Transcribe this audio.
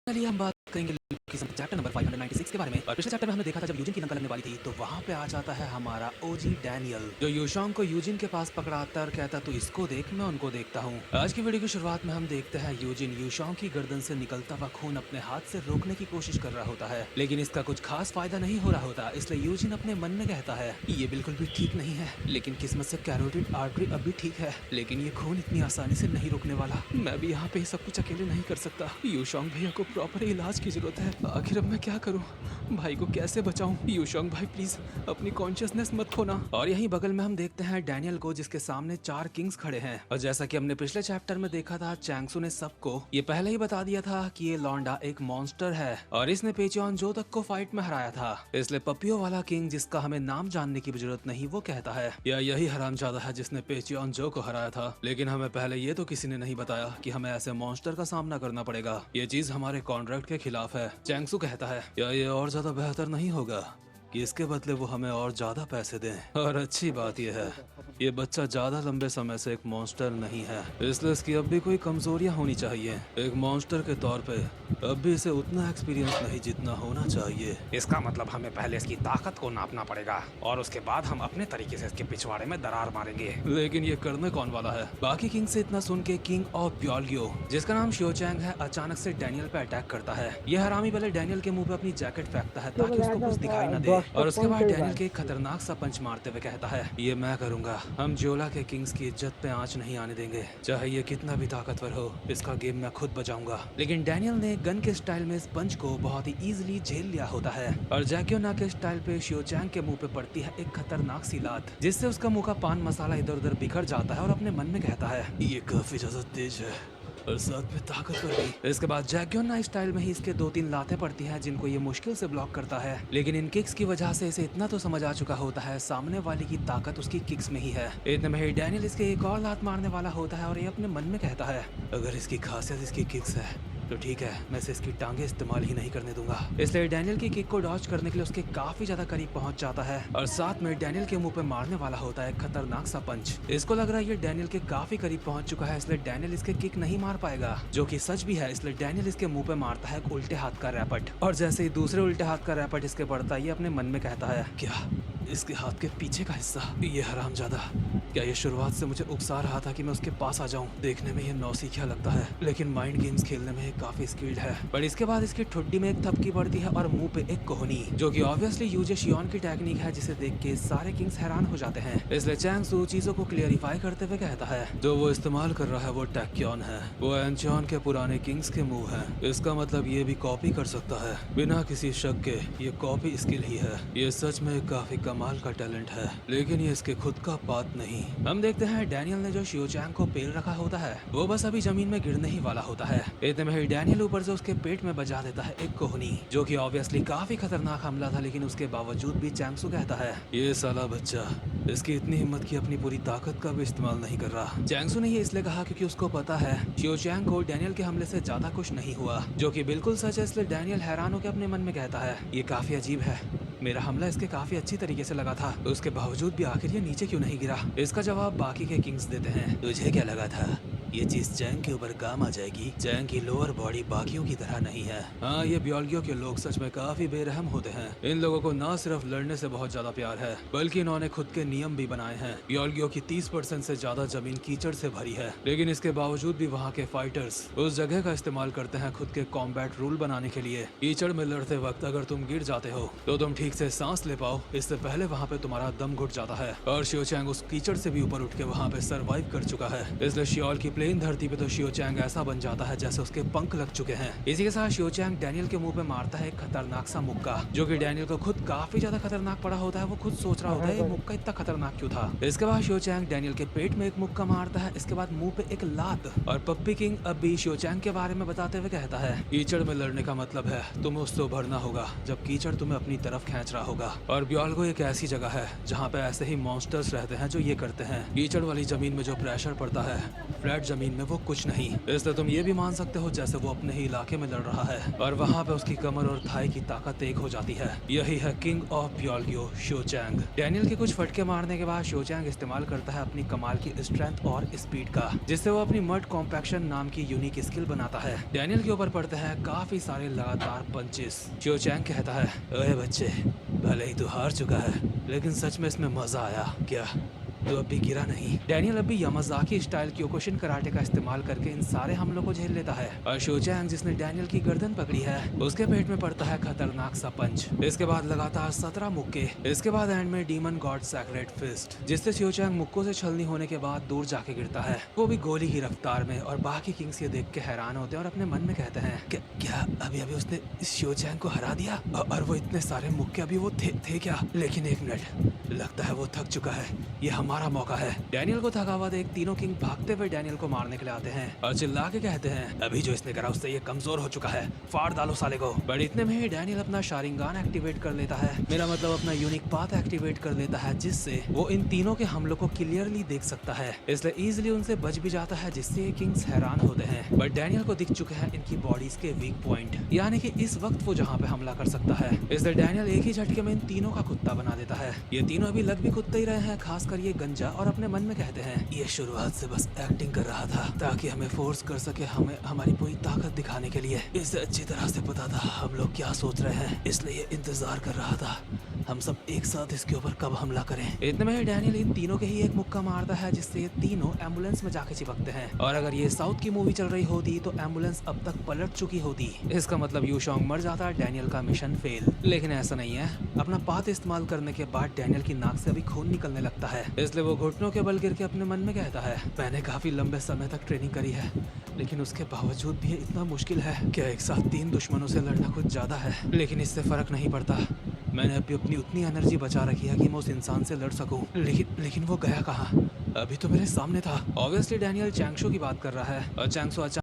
चलिए हम बात करेंगे चैप्टर नंबर 596 के बारे में। और पिछले चैप्टर में हमने देखा था जब यूजिन की नकल लगने वाली थी तो वहाँ पे आ जाता है हमारा ओजी डैनियल, जो यूशोंग को यूजिन के पास पकड़ाता और कहता तू इसको देख मैं उनको देखता हूँ। आज की वीडियो की शुरुआत में हम देखते हैं यूजिन यूशोंग की गर्दन से निकलता हुआ खून अपने हाथ से रोकने की कोशिश कर रहा होता है, लेकिन इसका कुछ खास फायदा नहीं हो रहा होता। इसलिए यूजिन अपने मन में कहता है ये बिल्कुल भी ठीक नहीं है, लेकिन किस्मत से कैरोटिड आर्टरी अब भी ठीक है, लेकिन ये खून इतनी आसानी से नहीं रोकने वाला। मैं भी यहाँ पे सब कुछ अकेले नहीं कर सकता। यूशोंग भैया को प्रॉपर इलाज की जरूरत है। आखिर अब मैं क्या करूं? भाई को कैसे बचाऊं? यूशोंग भाई प्लीज अपनी कॉन्शियसनेस मत खोना। और यहीं बगल में हम देखते हैं डैनियल को, जिसके सामने 4 किंग्स खड़े हैं। और जैसा कि हमने पिछले चैप्टर में देखा था, चैंगसू ने सबको ये पहले ही बता दिया था कि ये लौंडा एक मॉन्स्टर है और इसने पेचियोन जो तक को फाइट में हराया था। इसलिए पपियो वाला किंग, जिसका हमें नाम जानने की भी जरूरत नहीं, वो कहता है या यही हरामजादा है जिसने पेचियोन जो को हराया था। लेकिन हमें पहले ये तो किसी ने नहीं बताया कि हमें ऐसे मॉन्स्टर का सामना करना पड़ेगा। ये चीज हमारे कॉन्ट्रैक्ट के खिलाफ है। चैंगसू कहता है या ये और ज्यादा बेहतर नहीं होगा कि इसके बदले वो हमें और ज्यादा पैसे दें। और अच्छी बात यह है ये बच्चा ज्यादा लंबे समय से एक मॉन्स्टर नहीं है, इसलिए इसकी अब भी कोई कमजोरियां होनी चाहिए। एक मॉन्स्टर के तौर पे अब भी इसे उतना एक्सपीरियंस नहीं जितना होना चाहिए। इसका मतलब हमें पहले इसकी ताकत को नापना पड़ेगा और उसके बाद हम अपने तरीके से इसके पिछवाड़े में दरार मारेंगे। लेकिन ये करने कौन वाला है? बाकी किंग से इतना सुन के किंग ऑफ ब्योल्गियो, जिसका नाम शियोचैंग है, अचानक से डैनियल पे अटैक करता है। ये हरामी पहले डैनियल के मुंह पे अपनी जैकेट फेंकता है ताकि उसको कुछ दिखाई न दे, और उसके बाद डैनियल के एक खतरनाक सा पंच मारते हुए कहता है ये मैं करूंगा। हम जियोला के किंग्स की इज्जत पे आंच नहीं आने देंगे, चाहे ये कितना भी ताकतवर हो। इसका गेम मैं खुद बचाऊंगा। लेकिन डैनियल ने गन के स्टाइल में इस पंच को बहुत ही इजीली झेल लिया होता है और जैक्योना के स्टाइल पे शियोचैंग के मुंह पे पड़ती है एक खतरनाक सी लात, जिससे उसका मुंह का पान मसाला इधर उधर बिखर जाता है और अपने मन में कहता है ये काफी ज्यादा तेज है और साथ में ताकतवर भी। इसके बाद जैक्योना स्टाइल में ही इसके 2-3 लातें पड़ती हैं जिनको ये मुश्किल से ब्लॉक करता है, लेकिन इन किक्स की वजह से इसे इतना तो समझ आ चुका होता है सामने वाले की ताकत उसकी किक्स में ही है। इतने में ही डैनियल इसके एक और लात मारने वाला होता है और ये अपने मन में कहता है अगर इसकी खासियत इसकी किक्स है तो ठीक है, मैं इसे इसकी टांगे इस्तेमाल ही नहीं करने दूंगा। इसलिए डैनियल की किक को डॉज करने के लिए उसके काफी ज्यादा करीब पहुंच जाता है और साथ में डैनियल के मुंह पे मारने वाला होता है खतरनाक सा पंच। इसको लग रहा है ये डैनियल के काफी करीब पहुंच चुका है, इसलिए डैनियल इसके किक नहीं मार पाएगा, जो कि सच भी है। इसलिए डैनियल इसके मुंह पे मारता है एक उल्टे हाथ का रैपट, और जैसे ही दूसरे उल्टे हाथ का रैपट इसके पड़ता है, ये अपने मन में कहता है क्या इसके हाथ के पीछे का हिस्सा ये हरामजादा, क्या ये शुरुआत से मुझे उकसा रहा था कि मैं उसके पास आ जाऊं? देखने में ये नौसिखिया लगता है, लेकिन माइंड गेम्स खेलने में काफी स्किल्ड है। पर इसके बाद इसकी ठुड्डी में एक थपकी पड़ती है और मुंह पे एक कोहनी, जो कि ऑब्वियसली यूजे शियोन की टेक्निक है, जिसे देख के सारे किंग्स हैरान हो जाते हैं। इसलिए चैंगसू चीजों को क्लियरिफाई करते हुए कहता है जो वो इस्तेमाल कर रहा है वो टैक्योन है, वो एनचोन के पुराने किंग्स के मुंह है। इसका मतलब ये भी कॉपी कर सकता है बिना किसी शक के। ये कॉपी स्किल ही है। ये सच में काफी कमाल का टैलेंट है, लेकिन ये इसके खुद का बात नहीं। हम देखते हैं डैनियल ने जो शियोचैंग को पेल रखा होता है वो बस अभी जमीन में गिरने ही वाला होता है। इतने में ही डैनियल ऊपर से उसके पेट में बजा देता है एक कोहनी, जो कि ऑब्वियसली काफी खतरनाक हमला था, लेकिन उसके बावजूद भी चैंगसू कहता है ये साला बच्चा इसकी इतनी हिम्मत की अपनी पूरी ताकत का भी इस्तेमाल नहीं कर रहा। चैंगसू ने ये इसलिए कहा क्योंकि उसको पता है शियोचैंग को डैनियल के हमले से ज्यादा कुछ नहीं हुआ, जो कि बिल्कुल सच है। इसलिए डैनियल हैरान होकर अपने मन में कहता है ये काफी अजीब है, मेरा हमला इसके काफी अच्छी तरीके से लगा था, उसके बावजूद भी आखिर ये नीचे क्यों नहीं गिरा? इसका जवाब बाकी के किंग्स देते हैं। तुझे क्या लगा था ये चीज चैंग के ऊपर काम आ जाएगी? चैंग की लोअर बॉडी बाकियों की तरह नहीं है। हाँ, ये ब्योल्गियो के लोग सच में काफी बेरहम होते हैं। इन लोगों को न सिर्फ लड़ने से बहुत ज्यादा प्यार है, बल्कि इन्होंने खुद के नियम भी बनाए हैं। ब्योल्गियो की 30% से ज्यादा जमीन कीचड़ से भरी है, लेकिन इसके बावजूद भी वहाँ के फाइटर्स उस जगह का इस्तेमाल करते हैं खुद के कॉम्बैट रूल बनाने के लिए। कीचड़ में लड़ते वक्त अगर तुम गिर जाते हो तो तुम ठीक से सांस ले पाओ, इससे पहले वहाँ पे तुम्हारा दम घुट जाता है। और शियोचैंग उस कीचड़ से भी ऊपर उठ के वहाँ पे सर्वाइव कर चुका है, इसलिए शियोल की प्लेन धरती पे तो शियोचैंग ऐसा बन जाता है जैसे उसके पंख लग चुके हैं। इसी के साथ शियोचैंग डैनियल के मुंह पे मारता है एक खतरनाक सा मुक्का, जो कि डैनियल को खुद काफी ज्यादा खतरनाक पड़ा होता है। वो खुद सोच रहा होता है ये मुक्का इतना खतरनाक क्यों था। इसके बाद शियोचैंग डैनियल के पेट में एक मुक्का मारता है, इसके बाद मुंह पे एक लात। और पप्पी किंग अब भी शियोचैंग के बारे में बताते हुए कहता है कीचड़ में लड़ने का मतलब है तुम्हें उससे उभरना होगा जब कीचड़ तुम्हें अपनी तरफ खींच रहा होगा। और ब्योल्गो एक ऐसी जगह है जहाँ पे ऐसे ही मॉन्स्टर्स रहते हैं जो ये करते हैं। कीचड़ वाली जमीन में जो प्रेशर पड़ता है फ्लैट जमीन में वो कुछ नहीं। इसलिए तुम ये भी मान सकते हो जैसे वो अपने ही इलाके में लड़ रहा है और वहाँ पे उसकी कमर और थाई की ताकत एक हो जाती है। यही है किंग ऑफ प्योलग्यो शो चैंग। डैनियल के कुछ फटके मारने के बाद शो चैंग इस्तेमाल करता है अपनी कमाल की स्ट्रेंथ और स्पीड का, जिससे वो अपनी मड कॉम्पैक्शन नाम की यूनिक स्किल बनाता है। डैनियल के ऊपर पड़ते हैं काफी सारे लगातार पंचेस। शो चैंग कहता है, ओए बच्चे, भले ही तू हार चुका है लेकिन सच में इसमें मजा आया क्या? तो अब भी गिरा नहीं। डैनियल अब भी यामाज़ाकी स्टाइल क्योकुशिन कराटे का इस्तेमाल करके इन सारे हमलों को झेल लेता है और शो चैंग जिसने डैनियल की गर्दन पकड़ी है उसके पेट में पड़ता है खतरनाक सा पंच। इसके बाद लगातार 17 मुक्के। इसके बाद एंड में डीमन गॉड सैक्रेड फिस्ट, जिससे शो चैंग मुक्कों से छलनी होने के बाद दूर जाके गिरता है, वो भी गोली की रफ्तार में। और बाकी किंग्स ये देख के हैरान होते हैं और अपने मन में कहते हैं क्या अभी उसने शो चैंग को हरा दिया? और वो इतने सारे मुक्के अभी वो थे क्या? लेकिन एक मिनट, लगता है वो थक चुका है। ये हमारा मौका है। डैनियल को थका हुआ देख तीनों किंग भागते हुए डैनियल को मारने के लिए आते हैं और चिल्ला के कहते हैं, अभी जो इसने करा उससे ये कमजोर हो चुका है, फाड़ डालो साले को। बट इतने में ही डैनियल अपना शारिंगान एक्टिवेट कर लेता है, मेरा मतलब अपना यूनिक पाथ एक्टिवेट कर लेता है, जिससे वो इन तीनों के हमलों को क्लियरली देख सकता है। इसलिए इजिली उनसे बच भी जाता है, जिससे ये किंग्स हैरान होते हैं। बट डैनियल को दिख चुके हैं इनकी बॉडीज के वीक पॉइंट, यानी कि इस वक्त वो जहाँ पे हमला कर सकता है। इसलिए डैनियल एक ही झटके में इन तीनों का कुत्ता बना देता है। ये तीनों अभी लग भी कुत्ते ही रहे हैं, खासकर ये गंजा, और अपने मन में कहते हैं, ये शुरुआत से बस एक्टिंग कर रहा था ताकि हमें फोर्स कर सके, हमें हमारी पूरी ताकत दिखाने के लिए। इसे अच्छी तरह से पता था हम लोग क्या सोच रहे हैं, इसलिए इंतजार कर रहा था हम सब एक साथ इसके ऊपर कब हमला करें। इतने में डैनियल इन तीनों के ही एक मुक्का मारता है, जिससे ये तीनों एम्बुलेंस में जाके चिपकते हैं। और अगर ये साउथ की मूवी चल रही होती तो एम्बुलेंस अब तक पलट चुकी होती। इसका मतलब यूशोंग मर जाता, डैनियल का मिशन फेल। लेकिन ऐसा नहीं है। अपना पाथ इस्तेमाल करने के बाद डैनियल की नाक से अभी खून निकलने लगता है, इसलिए वो घुटनों के बल गिर के अपने मन में कहता है, मैंने काफी लंबे समय तक ट्रेनिंग करी है, लेकिन उसके बावजूद भी इतना मुश्किल है। क्या एक साथ 3 दुश्मनों से लड़ना कुछ ज्यादा है, लेकिन इससे फर्क नहीं पड़ता। मैंने अभी अपनी उतनी एनर्जी बचा रखी है कि मैं उस इंसान से लड़ सकूं। लेकिन वो गया कहाँ? अभी तो मेरे सामने था। ऑब्वियसली डैनियल चैंगशो की बात कर रहा है और चैंगशो अचानक